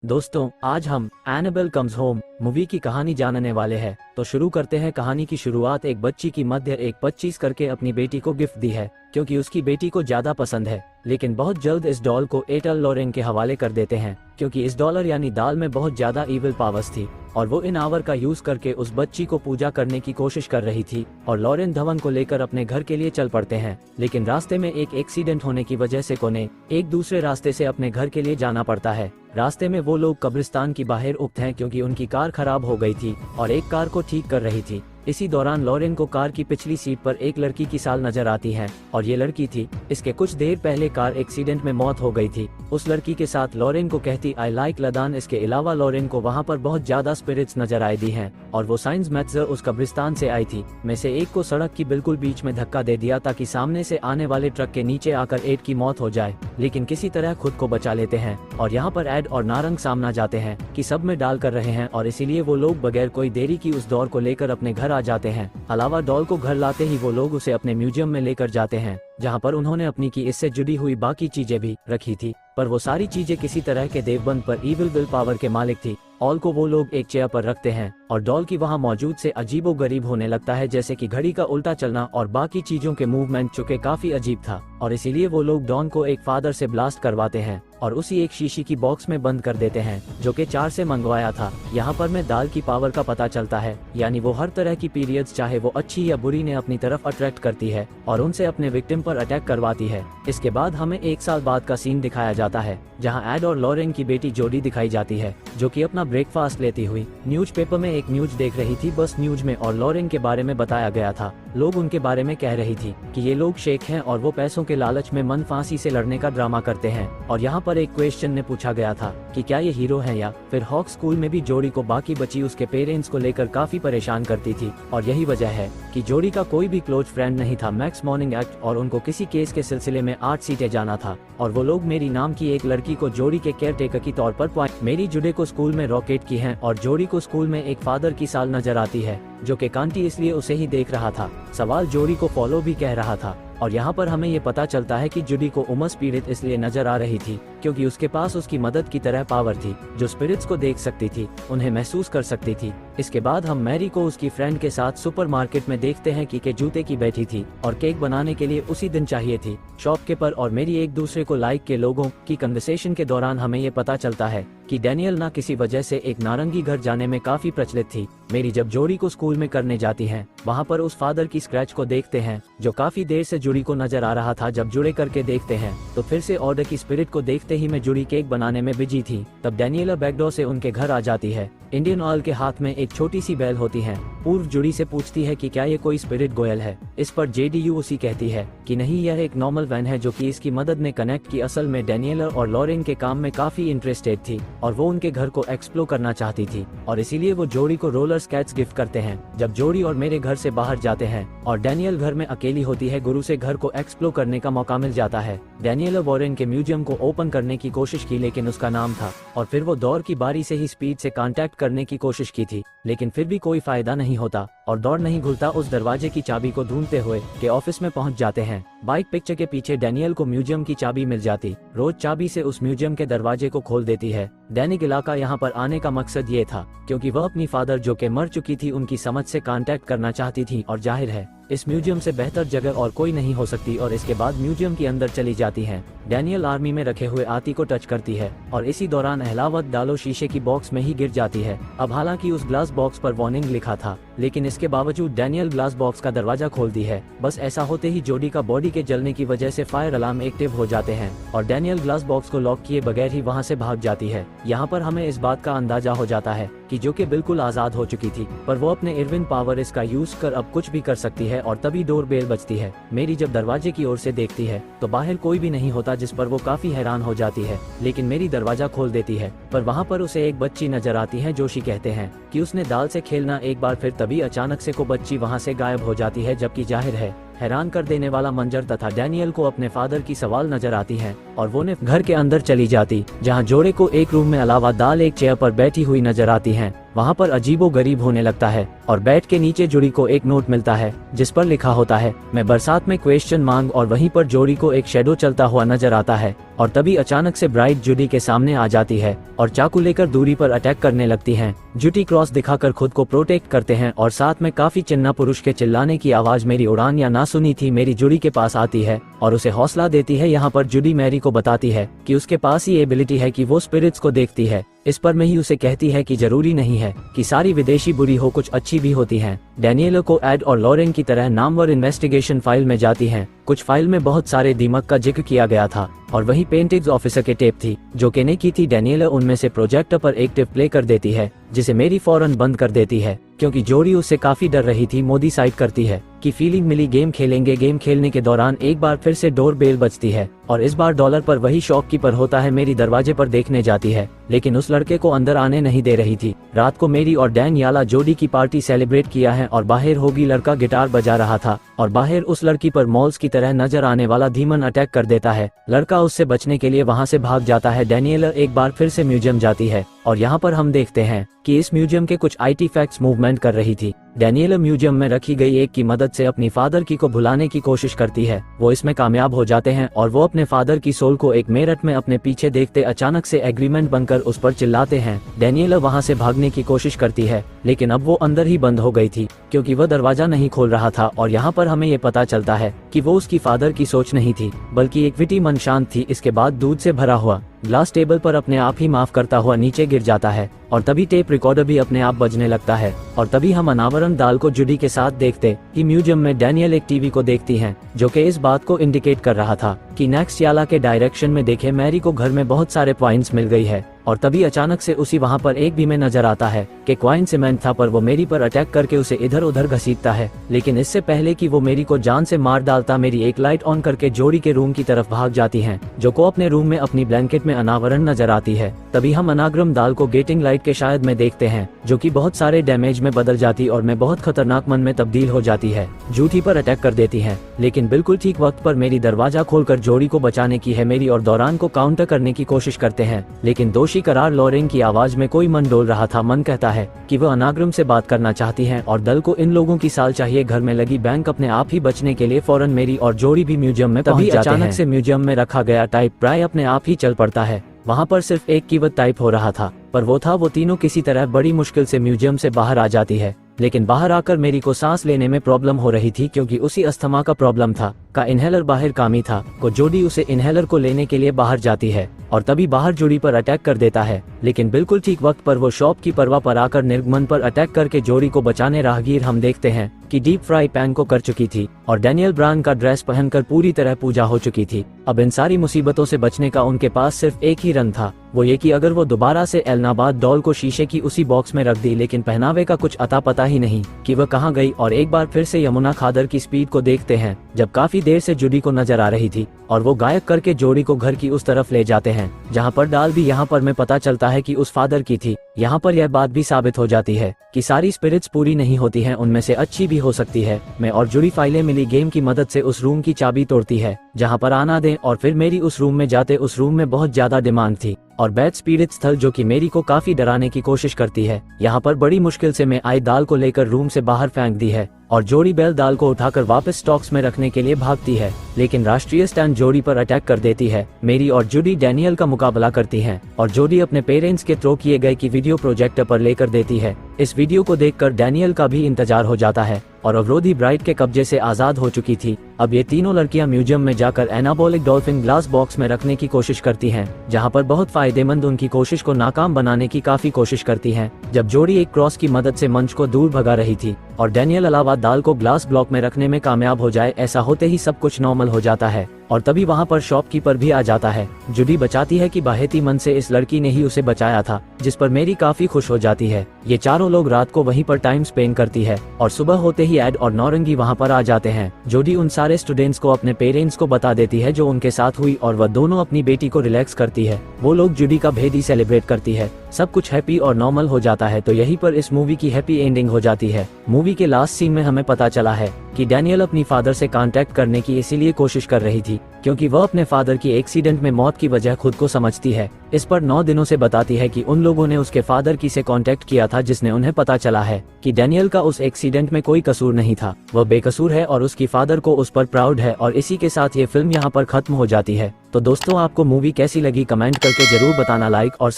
दोस्तों, आज हम एनाबेल कम्स होम मूवी की कहानी जानने वाले हैं। तो शुरू करते हैं। कहानी की शुरुआत एक बच्ची की मध्य एक 25 करके अपनी बेटी को गिफ्ट दी है, क्योंकि उसकी बेटी को ज्यादा पसंद है। लेकिन बहुत जल्द इस डॉल को एटल लॉरेन के हवाले कर देते हैं, क्योंकि इस डॉलर यानी दाल में बहुत ज्यादा इविल पावर्स थी और वो इन आवर का यूज करके उस बच्ची को पूजा करने की कोशिश कर रही थी। और लॉरेन धवन को लेकर अपने घर के लिए चल पड़ते हैं, लेकिन रास्ते में एक एक्सीडेंट होने की वजह से कोने एक दूसरे रास्ते से अपने घर के लिए जाना पड़ता है। रास्ते में वो लोग कब्रिस्तान की बाहर उकते हैं, क्योंकि उनकी कार खराब हो गई थी और एक कार को ठीक कर रही थी। इसी दौरान लॉरेन को कार की पिछली सीट पर एक लड़की की साल नजर आती है और ये लड़की थी। इसके कुछ देर पहले कार एक्सीडेंट में मौत हो गई थी। उस लड़की के साथ लॉरेन को कहती आई लाइक लदान। इसके अलावा लॉरेन को वहाँ पर बहुत ज्यादा स्पिरिट्स नजर आए दी हैं और वो साइंस मैथ्जर उस कब्रिस्तान से आई थी में से एक को सड़क की बिल्कुल बीच में धक्का दे दिया, ताकि सामने से आने वाले ट्रक के नीचे आकर एड की मौत हो जाए, लेकिन किसी तरह खुद को बचा लेते हैं। और यहाँ पर एड और नारंग सामना जाते हैं कि सब में डाल कर रहे हैं और इसीलिए वो लोग बगैर कोई देरी की उस दौर को लेकर अपने घर आ जाते हैं। अलावा डॉल को घर लाते ही वो लोग उसे अपने म्यूजियम में लेकर जाते हैं, जहाँ पर उन्होंने अपनी की इससे जुड़ी हुई बाकी चीजें भी रखी थी, पर वो सारी चीजें किसी तरह के देवबंद पर इविल विल पावर के मालिक थी। ऑल को वो लोग एक चेयर पर रखते हैं और डॉल की वहाँ मौजूद से अजीबो गरीब होने लगता है, जैसे कि घड़ी का उल्टा चलना और बाकी चीजों के मूवमेंट, चुके काफी अजीब था। और इसीलिए वो लोग डॉन को एक फादर से ब्लास्ट करवाते हैं और उसी एक शीशी की बॉक्स में बंद कर देते हैं, जो कि 4 से मंगवाया था। यहाँ पर में दाल की पावर का पता चलता है, यानी वो हर तरह की पीरियड्स, चाहे वो अच्छी या बुरी, ने अपनी तरफ अट्रैक्ट करती है और उनसे अपने विक्टिम पर अटैक करवाती है। इसके बाद हमें 1 साल बाद का सीन दिखाया जाता है, जहाँ एड और लॉरेन की बेटी जोडी दिखाई जाती है, जो कि अपना ब्रेकफास्ट लेती हुई न्यूज़पेपर में एक न्यूज देख रही थी। बस न्यूज में और लॉरेन के बारे में बताया गया था। लोग उनके बारे में कह रही थी कि ये लोग शेख हैं और वो पैसों के लालच में मन फांसी से लड़ने का ड्रामा करते हैं। और यहाँ पर एक क्वेश्चन ने पूछा गया था कि क्या ये हीरो है या फिर हॉक। स्कूल में भी जोडी को बाकी बची उसके पेरेंट्स को लेकर काफी परेशान करती थी और यही वजह है कि जोडी का कोई भी क्लोज फ्रेंड नहीं था मैक्स मॉर्निंग एक्ट, और उनको किसी केस के सिलसिले में 8 सीटें जाना था। और वो लोग मेरी नाम की एक लड़की को जोडी के केयर टेकर की तौर पर मेरी जुडे को स्कूल में रॉकेट की है और जोडी को स्कूल में एक फादर की साल नजर आती है, जो कि कांटी इसलिए उसे ही देख रहा था। सवाल जोडी को फॉलो भी कह रहा था। और यहाँ पर हमें ये पता चलता है कि जुडी को उमस स्पिरिट इसलिए नजर आ रही थी क्योंकि उसके पास उसकी मदद की तरह पावर थी, जो स्पिरिट्स को देख सकती थी, उन्हें महसूस कर सकती थी। इसके बाद हम मैरी को उसकी फ्रेंड के साथ सुपरमार्केट में देखते हैं कि के जूते की बैठी थी और केक बनाने के लिए उसी दिन चाहिए थी। शॉपकीपर और मेरी एक दूसरे को लाइक के लोगों की कन्वर्सेशन के दौरान हमें ये पता चलता है कि डैनियल ना किसी वजह से एक नारंगी घर जाने में काफी प्रचलित थी। मेरी जब जोडी को स्कूल में करने जाती है, वहाँ पर उस फादर की स्क्रैच को देखते हैं, जो काफी देर से जुड़ी को नजर आ रहा था। जब जुड़े करके देखते हैं तो फिर से ऑर्डर की स्पिरिट को देखते ही मैं जुड़ी केक बनाने में बिजी थी। तब डैनियला बैकडोर से उनके घर आ जाती है। इंडियन ऑयल के हाथ में एक छोटी सी बैल होती है। पूर्व जुड़ी से पूछती है कि क्या ये कोई स्पिरिट गोयल है। इस पर जेडीयू उसी कहती है कि नहीं, यह एक नॉर्मल वैन है जो कि इसकी मदद ने कनेक्ट की। असल में डैनियला और लॉरेन के काम में काफी इंटरेस्टेड थी और वो उनके घर को एक्सप्लोर करना चाहती थी और इसीलिए वो जोडी को रोलर स्केट्स गिफ्ट करते हैं। जब जोडी और मेरे घर से बाहर जाते हैं और डैनियल घर में अकेली होती है, गुरु से घर को एक्सप्लोर करने का मौका मिल जाता है। डैनियला वॉरेन के म्यूजियम को ओपन करने की कोशिश की, लेकिन उसका नाम था, और फिर वो दौड़ की बारी से ही स्पीड से कांटेक्ट करने की कोशिश की थी, लेकिन फिर भी कोई फायदा नहीं होता और दौड़ नहीं खुलता। उस दरवाजे की चाबी को ढूंढते हुए के ऑफिस में पहुंच जाते हैं। बाइक पिक्चर के पीछे डैनियल को म्यूजियम की चाबी मिल जाती। रोज चाबी से उस म्यूजियम के दरवाजे को खोल देती है। दैनिक इलाका यहाँ पर आने का मकसद ये था क्योंकि वह अपनी फादर, जो कि मर चुकी थी, उनकी समझ से कांटेक्ट करना चाहती थी और जाहिर है इस म्यूजियम से बेहतर जगह और कोई नहीं हो सकती। और इसके बाद म्यूजियम के अंदर चली जाती हैं। डैनियल आर्मी में रखे हुए आती को टच करती है और इसी दौरान अहलावत डालो शीशे की बॉक्स में ही गिर जाती है। अब हालांकि उस ग्लास बॉक्स पर वार्निंग लिखा था, लेकिन इसके बावजूद डैनियल ग्लास बॉक्स का दरवाजा खोलती है। बस ऐसा होते ही जोडी का बॉडी के जलने की वजह से फायर अलार्म एक्टिव हो जाते हैं और डैनियल ग्लास बॉक्स को लॉक किए बगैर ही वहाँ से भाग जाती है। यहाँ पर हमें इस बात का अंदाजा हो जाता है कि जो कि बिल्कुल आजाद हो चुकी थी, पर वो अपने इरविन पावर इसका यूज कर अब कुछ भी कर सकती है। और तभी डोर बेल बजती है। मेरी जब दरवाजे की ओर से देखती है तो बाहर कोई भी नहीं होता, जिस पर वो काफी हैरान हो जाती है, लेकिन मेरी दरवाजा खोल देती है। पर वहाँ पर उसे एक बच्ची नजर आती है। जोशी कहते हैं कि उसने दाल से खेलना एक बार, फिर तभी अचानक से को बच्ची वहाँ से गायब हो जाती है, जबकि जाहिर है हैरान कर देने वाला मंजर तथा डैनियल को अपने फादर की सवाल नजर आती है और वो ने घर के अंदर चली जाती, जहाँ जोड़े को एक रूम में अलावा दाल एक चेयर पर बैठी हुई नजर आती है। वहाँ पर अजीबो गरीब होने लगता है और बेड के नीचे जोड़ी को एक नोट मिलता है जिस पर लिखा होता है, मैं बरसात में क्वेश्चन मांग। और वहीं पर जोड़ी को एक शेडो चलता हुआ नजर आता है और तभी अचानक से ब्राइड जुडी के सामने आ जाती है और चाकू लेकर दूरी पर अटैक करने लगती हैं। जुडी क्रॉस दिखाकर खुद को प्रोटेक्ट करते हैं और साथ में काफी चिन्ना पुरुष के चिल्लाने की आवाज मेरी उड़ान या ना सुनी थी मेरी जुडी के पास आती है और उसे हौसला देती है। यहाँ पर जुडी मैरी को बताती है कि उसके पास ही एबिलिटी है कि वो स्पिरिट्स को देखती है। इस पर मैं ही उसे कहती है कि जरूरी नहीं है कि सारी विदेशी बुरी हो, कुछ अच्छी भी होती हैं। डैनियला को एड और लॉरेन की तरह नामवर इन्वेस्टिगेशन फाइल में जाती हैं। कुछ फाइल में बहुत सारे दीमक का जिक्र किया गया था और वही पेंटिंग्स ऑफिसर के टेप थी जो कहने की थी। डैनियला उनमें से प्रोजेक्टर पर एक टेप प्ले कर देती है जिसे मेरी फौरन बंद कर देती है क्योंकि जोड़ी उससे काफी डर रही थी। मोदी साइड करती है कि फीलिंग मिली, गेम खेलेंगे। गेम खेलने के दौरान एक बार फिर से डोर बेल बजती है और इस बार डॉलर पर वही शॉपकीपर होता है। मेरी दरवाजे पर देखने जाती है लेकिन उस लड़के को अंदर आने नहीं दे रही थी। रात को मेरी और डैनियला जोड़ी की पार्टी सेलिब्रेट किया है और बाहर होगी लड़का गिटार बजा रहा था और बाहर उस लड़की पर मॉल्स की तरह नजर आने वाला धीमन अटैक कर देता है। लड़का उससे बचने के लिए वहां से भाग जाता है। डैनियला एक बार फिर से म्यूजियम जाती है और यहाँ पर हम देखते हैं कि इस म्यूजियम के कुछ आर्टिफैक्ट्स मूवमेंट कर रही थी। डैनियला म्यूजियम में रखी गई एक की मदद से अपनी फादर की को भुलाने की कोशिश करती है। वो इसमें कामयाब हो जाते हैं और वो अपने फादर की सोल को एक मिरर में अपने पीछे देखते अचानक से एग्रीमेंट बनकर उस पर चिल्लाते हैं। डैनियला वहां से भागने की कोशिश करती है लेकिन अब वो अंदर ही बंद हो गई थी क्योंकि वह दरवाजा नहीं खोल रहा था। और यहाँ पर हमें ये पता चलता है कि वो उसकी फादर की सोच नहीं थी बल्कि एक विटी मन शांत थी। इसके बाद दूध से भरा हुआ ग्लास टेबल पर अपने आप ही माफ करता हुआ नीचे गिर जाता है और तभी टेप रिकॉर्डर भी अपने आप बजने लगता है। और तभी हम अनावरण दाल को जुडी के साथ देखते कि म्यूजियम में डैनियल एक टीवी को देखती हैं जो कि इस बात को इंडिकेट कर रहा था कि नेक्स्ट याला के डायरेक्शन में देखे मैरी को घर में बहुत सारे पॉइंट्स मिल गई है। और तभी अचानक से उसी वहां पर एक भी में नजर आता है कि क्वाइन सीमेंट था पर वो मेरी पर अटैक करके उसे इधर उधर घसीटता है। लेकिन इससे पहले कि वो मेरी को जान से मार डालता मेरी एक लाइट ऑन करके जोड़ी के रूम की तरफ भाग जाती हैं जो को अपने रूम में अपनी ब्लैंकेट में अनावरण नजर आती है। तभी हम अनाग्रम दाल को गेटिंग लाइट के शायद में देखते हैं जो कि बहुत सारे डैमेज में बदल जाती और मैं बहुत खतरनाक मन में तब्दील हो जाती है। जूठी पर अटैक कर देती है लेकिन बिल्कुल ठीक वक्त पर मेरी दरवाजा खोलकर जोड़ी को बचाने की है मेरी और दौरान को काउंटर करने की कोशिश करते हैं लेकिन दोषी करार लॉरेन की आवाज में कोई मन डोल रहा था। मन कहता है कि वह अनाग्रम से बात करना चाहती हैं और दल को इन लोगों की साल चाहिए। घर में लगी बैंक अपने आप ही बचने के लिए फौरन मेरी और जोड़ी भी म्यूजियम में तभी अचानक से म्यूजियम में रखा गया टाइप प्राय अपने आप ही चल पड़ता है। वहाँ पर सिर्फ एक कीवर्ड टाइप हो रहा था पर वो तीनों किसी तरह बड़ी मुश्किल से म्यूजियम से बाहर आ जाती है। लेकिन बाहर आकर मेरी को सांस लेने में प्रॉब्लम हो रही थी क्योंकि उसी अस्थमा का प्रॉब्लम था का इनहेलर बाहर कामी था को जोड़ी उसे इनहेलर को लेने के लिए बाहर जाती है और तभी बाहर जोड़ी पर अटैक कर देता है लेकिन बिल्कुल ठीक वक्त पर वो शॉप की परवा पर आकर निर्गमन पर अटैक करके जोड़ी को बचाने राहगीर हम देखते हैं कि डीप फ्राई पैन को कर चुकी थी और डैनियल ब्रांड का ड्रेस पहनकर पूरी तरह पूजा हो चुकी थी। अब इन सारी मुसीबतों से बचने का उनके पास सिर्फ एक ही रन था, वो ये कि अगर वो दोबारा से एलनाबाद डॉल को शीशे की उसी बॉक्स में रख दी। लेकिन पहनावे का कुछ अता पता ही नहीं कि वह कहाँ गई। और एक बार फिर से यमुना खादर की स्पीड को देखते हैं जब काफी देर से जुडी को नजर आ रही थी और वो गायब करके जोड़ी को घर की उस तरफ ले जाते हैं जहाँ पर डाल भी यहाँ पर में पता चलता है कि उस फादर की थी। यहाँ पर यह बात भी साबित हो जाती है कि सारी स्पिरिट्स पूरी नहीं होती हैं, उनमें से अच्छी भी हो सकती है। मैं और जुड़ी फाइलें मिली गेम की मदद से उस रूम की चाबी तोड़ती है जहाँ पर आना दें और फिर मेरी उस रूम में जाते उस रूम में बहुत ज्यादा डिमांड थी और बैड स्पिरिट स्थल जो कि मेरी को काफी डराने की कोशिश करती है। यहाँ पर बड़ी मुश्किल से मैं आई दाल को लेकर रूम से बाहर फेंक दी है और जोड़ी बेल दाल को उठाकर वापस स्टॉक्स में रखने के लिए भागती है लेकिन राष्ट्रीय स्टैंड जोड़ी पर अटैक कर देती है। मेरी और जुडी डैनियल का मुकाबला करती हैं और जोडी अपने पेरेंट्स के थ्रो किए गए की वीडियो प्रोजेक्टर पर लेकर देती है। इस वीडियो को देखकर डैनियल का भी इंतजार हो जाता है और अवरोधी ब्राइड के कब्जे से आजाद हो चुकी थी। अब ये तीनों लड़कियां म्यूजियम में जाकर एनाबॉलिक डॉल्फिन ग्लास बॉक्स में रखने की कोशिश करती हैं जहां पर बहुत फायदेमंद उनकी कोशिश को नाकाम बनाने की काफी कोशिश करती हैं। जब जोड़ी एक क्रॉस की मदद से मंच को दूर भगा रही थी और डैनियल अलावा दाल को ग्लास ब्लॉक में रखने में कामयाब हो जाए, ऐसा होते ही सब कुछ नॉर्मल हो जाता है और तभी वहां पर शॉपकीपर भी आ जाता है। जुडी बताती है कि बाहेती मन से इस लड़की ने ही उसे बचाया था, जिस पर मेरी काफी खुश हो जाती है। ये चारों लोग रात को वहीं पर टाइम स्पेंड करती है और सुबह होते ही एड और नौरंगी वहां पर आ जाते हैं। जोडी उन सारे स्टूडेंट्स को अपने पेरेंट्स को बता देती है जो उनके साथ हुई और वह दोनों अपनी बेटी को रिलैक्स करती है। वो लोग जुडी का भेद ही सेलिब्रेट करती है, सब कुछ हैप्पी और नॉर्मल हो जाता है। तो यहीं पर इस मूवी की हैप्पी एंडिंग हो जाती है। मूवी के लास्ट सीन में हमें पता चला है कि डैनियल अपनी फादर से कांटेक्ट करने की इसीलिए कोशिश कर रही थी थी, क्योंकि वह अपने फादर की एक्सीडेंट में मौत की वजह खुद को समझती है। इस पर 9 दिनों से बताती है कि उन लोगों ने उसके फादर की से कांटेक्ट किया था, जिसने उन्हें पता चला है कि डैनियल का उस एक्सीडेंट में कोई कसूर नहीं था, वह बेकसूर है और उसकी फादर को उस पर प्राउड है। और इसी के साथ ये फिल्म यहाँ पर खत्म हो जाती है। तो दोस्तों, आपको मूवी कैसी लगी कमेंट करके जरूर बताना। लाइक और